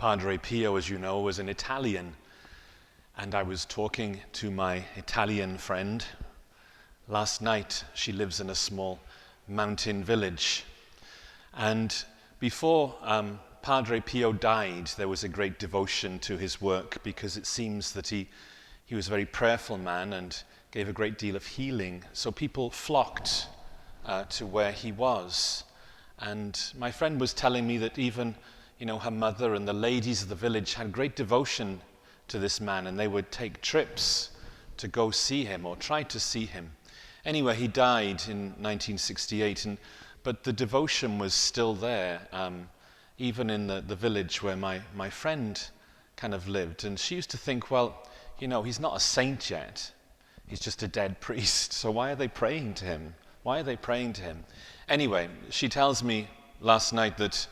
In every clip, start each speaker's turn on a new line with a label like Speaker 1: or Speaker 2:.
Speaker 1: Padre Pio, as you know, was an Italian, and I was talking to my Italian friend last night. She lives in a small mountain village, and before Padre Pio died, there was a great devotion to his work, because it seems that he was a very prayerful man and gave a great deal of healing. So people flocked to where he was. And my friend was telling me that even, her mother and the ladies of the village had great devotion to this man, and they would take trips to go see him or try to see him. Anyway, he died in 1968, but the devotion was still there, even in the village where my friend kind of lived. And she used to think, well, he's not a saint yet. He's just a dead priest. So why are they praying to him? Why are they praying to him? Anyway, she tells me last night that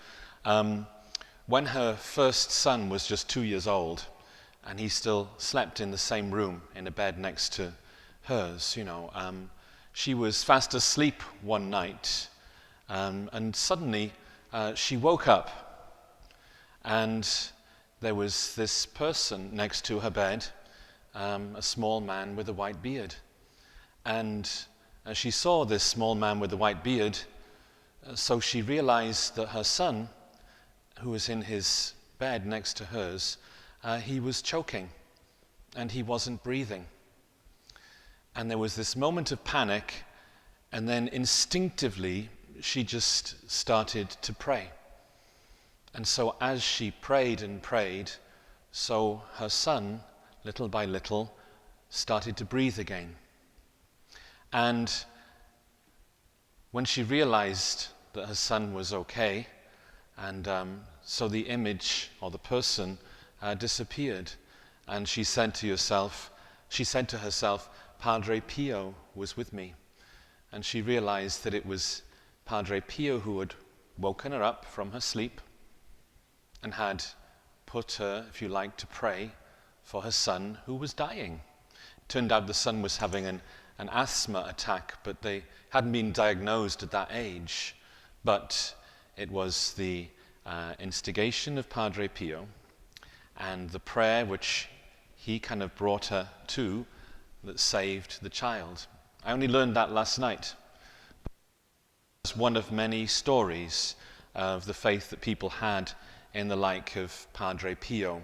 Speaker 1: when her first son was just 2 years old, and he still slept in the same room in a bed next to hers, she was fast asleep one night, and suddenly she woke up, and there was this person next to her bed, a small man with a white beard. And as she saw this small man with a white beard, so she realized that her son, who was in his bed next to hers, he was choking and he wasn't breathing. And there was this moment of panic, and then instinctively she just started to pray. And so as she prayed and prayed, so her son, little by little, started to breathe again. And when she realized that her son was okay, and so the image or the person disappeared, and she said to herself, Padre Pio was with me. And she realized that it was Padre Pio who had woken her up from her sleep and had put her, if you like, to pray for her son who was dying. It turned out the son was having an asthma attack, but they hadn't been diagnosed at that age. But it was the instigation of Padre Pio and the prayer which he kind of brought her to that saved the child. I only learned that last night. It's one of many stories of the faith that people had in the like of Padre Pio.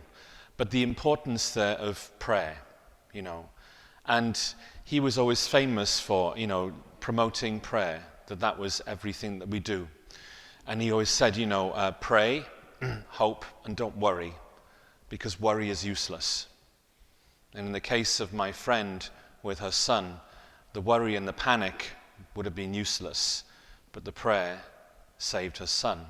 Speaker 1: But the importance there of prayer, And he was always famous for, promoting prayer, that was everything that we do. And he always said, pray, hope, and don't worry, because worry is useless. And in the case of my friend with her son, the worry and the panic would have been useless, but the prayer saved her son.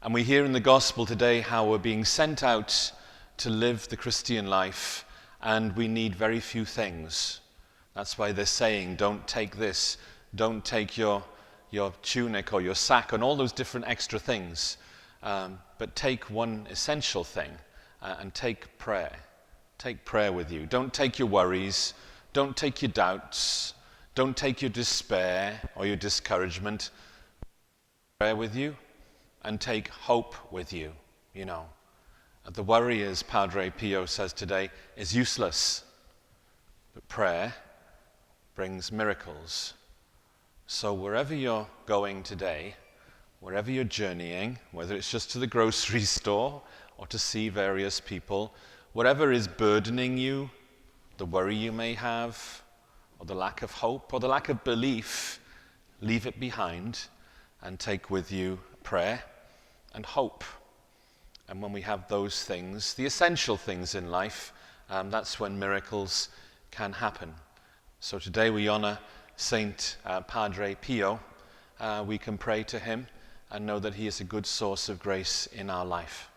Speaker 1: And we hear in the gospel today how we're being sent out to live the Christian life, and we need very few things. That's why they're saying, don't take this, don't take your tunic or your sack and all those different extra things, but take one essential thing, and take prayer. Take prayer with you. Don't take your worries, don't take your doubts, don't take your despair or your discouragement. Prayer with you, and take hope with you, The worry, as Padre Pio says today, is useless. But prayer brings miracles. So wherever you're going today, wherever you're journeying, whether it's just to the grocery store or to see various people, whatever is burdening you, the worry you may have, or the lack of hope, or the lack of belief, leave it behind and take with you prayer and hope. And when we have those things, the essential things in life, that's when miracles can happen. So today we honor Saint Padre Pio. We can pray to him and know that he is a good source of grace in our life.